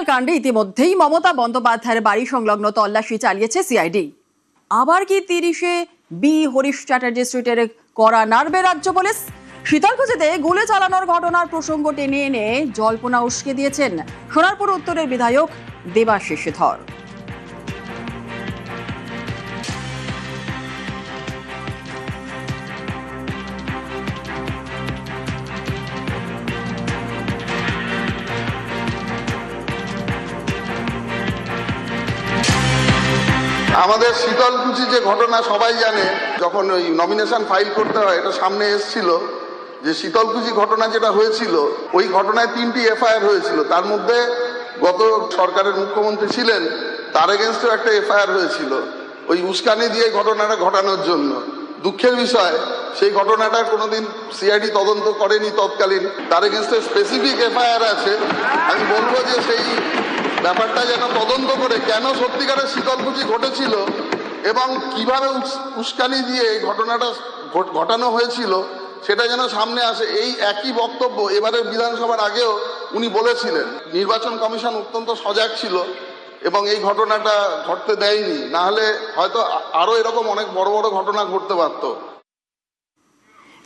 শীতল কাণ্ডে ইতিমধ্যেই মমতা বন্দ্যোপাধ্যায়ের বাড়ি সংলগ্ন তল্লাশি চালিয়েছে সিআইডি। আবার কি 30-এ বি হরিশ চ্যাটার্জি স্ট্রিটের কড়া নাড়বে রাজ্য পুলিশ? শীতলকুচিতে গুলি চালানোর ঘটনার প্রসঙ্গ টেনে এনে জল্পনা উস্কে দিয়েছেন সোনারপুর উত্তরের বিধায়ক দেবাশিস ধর। আমাদের শীতলকুচি যে ঘটনা সবাই জানে, যখন ওই নমিনেশন ফাইল করতে হয় এটা সামনে এসেছিল যে শীতলকুচি ঘটনা যেটা হয়েছিল ওই ঘটনায় 3টি এফআইআর হয়েছিল। তার মধ্যে গত সরকারের মুখ্যমন্ত্রী ছিলেন, তার এগেনস্টেও একটা এফআইআর হয়েছিল ওই উস্কানি দিয়ে ঘটনাটা ঘটানোর জন্য। দুঃখের বিষয় সেই ঘটনাটা কোনোদিন সিআইডি তদন্ত করেনি তৎকালীন, তার এগেনস্টে স্পেসিফিক এফআইআর আছে। আমি বলবো যে সেই ব্যাপারটা যেন তদন্ত করে কেন সত্যিকারের শীতলকুচি ঘটেছিল এবং কিভাবে উস্কানি দিয়ে এই ঘটনাটা ঘটানো হয়েছিল সেটা যেন সামনে আসে। এই একই বক্তব্য এবারের বিধানসভার আগেও উনি বলেছিলেন। নির্বাচন কমিশন অত্যন্ত সজাগ ছিল এবং এই ঘটনাটা ঘটতে দেয়নি, না হলে হয়তো আরো এরকম অনেক বড় বড় ঘটনা ঘটতে পারত।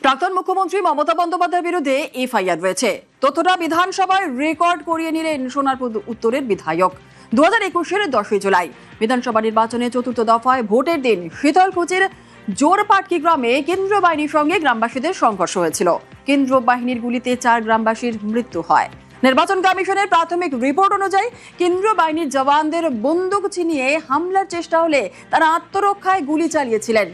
প্রাক্তন মুখ্যমন্ত্রী মমতা বন্দ্যোপাধ্যায়ের বিরুদ্ধে এফআইআর রয়েছে। তথ্যটা বিধানসভায় রেকর্ড করিয়ে নিলেন সোনারপুর উত্তরের বিধায়ক। 2021-এর 10ই জুলাই বিধানসভা নির্বাচনে চতুর্থ দফায় ভোটের দিন শীতলকুচির জোরপাটকি গ্রামে কেন্দ্রীয় বাহিনীর সঙ্গে গ্রামবাসীদের সংঘর্ষ হয়েছিল। কেন্দ্রীয় বাহিনীর গুলিতে 4 গ্রামবাসীর মৃত্যু হয়। নির্বাচন কমিশনের প্রাথমিক রিপোর্ট অনুযায়ী কেন্দ্রীয় বাহিনীর জওয়ানদের বন্দুক ছিনিয়ে হামলার চেষ্টা হলে তারা আত্মরক্ষায় গুলি চালিয়েছিলেন।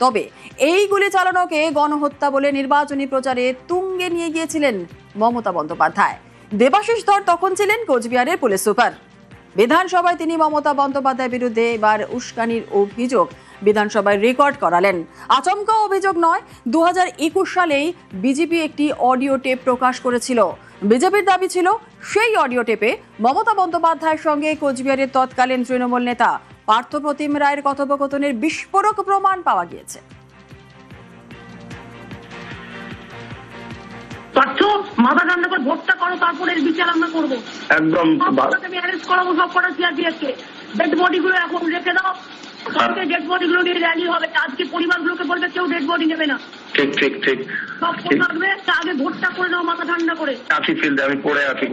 তবে এই গুলি চালানোকে গণহত্যা বলে নির্বাচনী প্রচারে তুঙ্গে নিয়ে গিয়েছিলেন মমতা বন্দ্যোপাধ্যায়। দেবাশিস ধর তখন ছিলেন কোচবিহারের পুলিশ সুপার। বিধানসভায় তিনি মমতা বন্দ্যোপাধ্যায়ের বিরুদ্ধে এবার উস্কানির অভিযোগ বিধানসভায় রেকর্ড করালেন। আচমকা অভিযোগ নয়, 2021 সালেই বিজেপি একটি অডিও টেপ প্রকাশ করেছিল। বিজেপির দাবি ছিল সেই অডিও টেপে মমতা বন্দ্যোপাধ্যায়ের সঙ্গে কোচবিহারের তৎকালীন তৃণমূল নেতা পার্থপ্রতিম রায়ের কথোপকথনের বিস্ফোরক প্রমাণ পাওয়া গিয়েছে। মাথা ঠান্ডা করে ভোটটা করো, তারপরে বিচার আমরা করবো। একদম আমি অ্যারেস্ট করাবো সব কটা সিআরপিএফকে। ডেড বডি গুলো এখন রেখে দাও, কালকে ডেড বডি গুলো নিয়ে র্যালি হবে। আজকে পরিবারগুলোকে বলবে কেউ ডেড বডি নেবে না। ঠিক ঠিক ঠিক সব থাকবে। আগে ভোটটা করে নাও মাথা ঠান্ডা করে। আছি ফিল্ডে, আমি পড়ে আছি।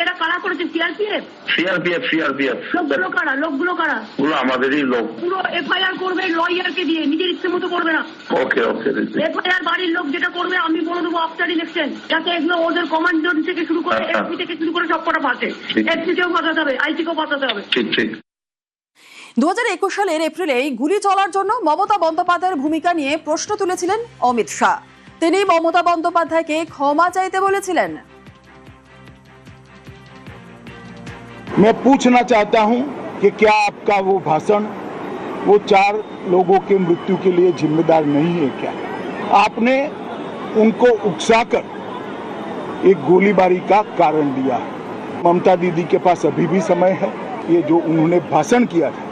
এরা কারা করেছে? সিআরপিএফ সিআরপিএফ সিআরপিএফ লোকগুলো কারা? লোকগুলো কারা? পুরো আমাদেরই লোক। পুরো এফআইআর করবে লয়ারকে দিয়ে, নিজের ইচ্ছে মতো করবে না। ওকে ওকে। এফআইআর বাড়ির লোক যেটা করবে আমি বলে দেবো আফটার ইলেকশন, যাতে এগুলো ওদের কমান্ডার থেকে শুরু করে এসপি থেকে শুরু করে সব কটা পাচ্ছে। এসপি কেও বাঁচাতে হবে, আইসি কেও বাঁচাতে হবে। ঠিক ঠিক। 2021 সালের এপ্রিলেই গুলি চলার জন্য মমতা বন্দ্যোপাধ্যায়ের ভূমিকা নিয়ে প্রশ্ন তুলেছিলেন অমিত শাহ। তিনি মমতা বন্দ্যোপাধ্যায়কে ক্ষমা চাইতে বলেছিলেন। मैं पूछना चाहता हूं कि क्या आपका वो भाषण वो 4 लोगों के मृत्यु के लिए जिम्मेदार नहीं है क्या? आपने उनको उकसाकर एक गोलीबारी का कारण दिया है। ममता दीदी के पास अभी भी समय है। ये जो उन्होंने भाषण किया था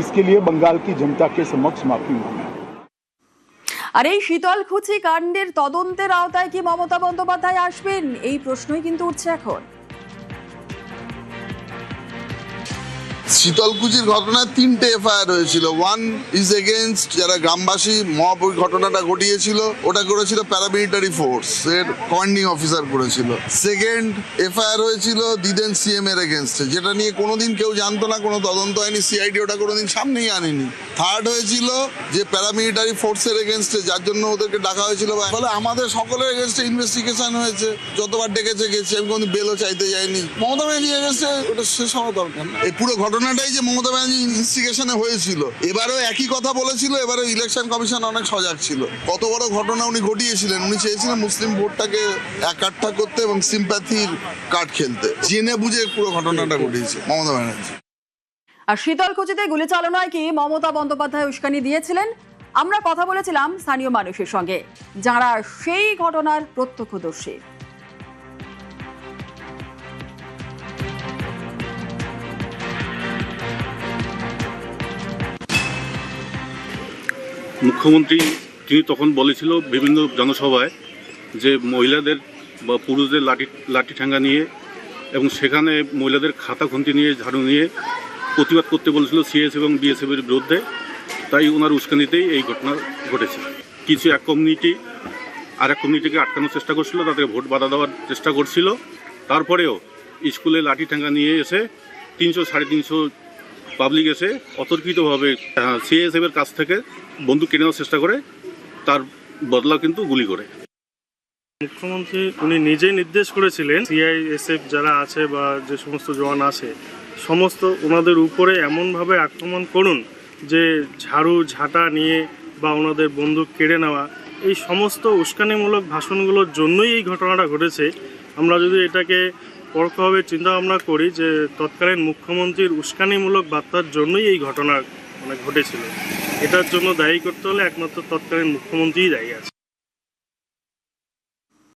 इसके लिए बंगाल की जनता के समक्ष माफी मांगे। আর এই শীতলকুচি কাণ্ডের তদন্তের আওতায় কি মমতা বন্দ্যোপাধ্যায় আসবেন, এই প্রশ্নই কিন্তু উঠছে এখন। শীতলকুচির ঘটনায় 3টে এফআইআর হয়েছিল। 1 ইজ এগেইনস্ট যারা গ্রামবাসী মব ওই ঘটনাটা ঘটিয়েছিল, ওটা করেছিল প্যারামিলিটারি ফোর্স এর কমান্ডিং অফিসার করেছিল। সেকেন্ড এফআইআর হয়েছিল দিদেন সিএম এর এগেইনস্টে, যেটা নিয়ে কোনোদিন কেউ জানতো না, কোনো তদন্ত হয়নি, সিআইডি ওটা কোনোদিন সামনেই আনেনি। থার্ড হয়েছিল যে প্যারামিলিটারি ফোর্সের এগেইনস্টে, যার জন্য ওদেরকে ডাকা হয়েছিল। ফলে আমাদের সকলের এগেইনস্টে ইনভেস্টিগেশন হয়েছে, যতবার ডেকেছে গেছে, আমি কোনো বেলও চাইতে যাইনি। মমতা ব্যানার্জি এগেইনস্টে ওটা শেষ হওয়া দরকার না। এই পুরো ঘটনাটাই যে মমতা ব্যানার্জি ইনভেস্টিগেশনে হয়েছিল, এবারেও একই কথা বলেছিল। এবারে ইলেকশন কমিশন অনেক সজাগ ছিল। কত বড় ঘটনা উনি ঘটিয়েছিলেন। উনি চেয়েছিলেন মুসলিম ভোটটাকে একাট্টা করতে এবং সিম্প্যাথির কার্ড খেলতে। জেনে বুঝে পুরো ঘটনাটা ঘটিয়েছে মমতা ব্যানার্জি। আর শীতলকুচিতে গুলি চালানোয় কি মমতা বন্দ্যোপাধ্যায় উস্কানি দিয়েছিলেন? আমরা কথা বলেছিলাম স্থানীয় মানুষের সঙ্গে, যারা সেই ঘটনার প্রত্যক্ষদর্শী। মুখ্যমন্ত্রী তিনি তখন বলেছিল বিভিন্ন জনসভায় যে মহিলাদের বা পুরুষদের লাঠি ঠ্যাঙ্গা নিয়ে এবং সেখানে মহিলাদের খাতা খুন্তি নিয়ে ঝাড়ু নিয়ে প্রতিবাদ করতে বলেছিল সিএস এবং বিএসএফের বিরুদ্ধে। তাই ওনার উস্কানিতেই এই ঘটনা ঘটেছে। কিছু এক কমিউনিটি আর এক কমিউনিটিকে আটকানোর চেষ্টা করছিল, তাদের ভোট বাধা দেওয়ার চেষ্টা করছিল। তারপরেও স্কুলে লাঠি ঠ্যাঙ্গা নিয়ে এসে 300-350 পাবলিক এসে অতর্কিতভাবে সিএসএফের কাছ থেকে বন্দুক কেড়ে নেওয়ার চেষ্টা করে, তার বদলা কিন্তু গুলি করে। মুখ্যমন্ত্রী উনি নিজেই নির্দেশ করেছিলেন সিআইএসএফ যারা আছে বা যে সমস্ত জওয়ান আছে সমস্ত ওনাদের উপরে এমনভাবে আক্রমণ করুন যে ঝাড়ু ঝাঁটা নিয়ে বা ওনাদের বন্দুক কেড়ে নেওয়া, এই সমস্ত উস্কানিমূলক ভাষণগুলোর জন্যই এই ঘটনাটা ঘটেছে। আমরা যদি এটাকে পরোক্ষভাবে চিন্তা ভাবনা করি যে তৎকালীন মুখ্যমন্ত্রীর উস্কানিমূলক বার্তার জন্যই এই ঘটনা ঘটেছিল, এটার জন্য দায়ী করতে হলে একমাত্র তৎকালীন মুখ্যমন্ত্রীই দায়ী আছে।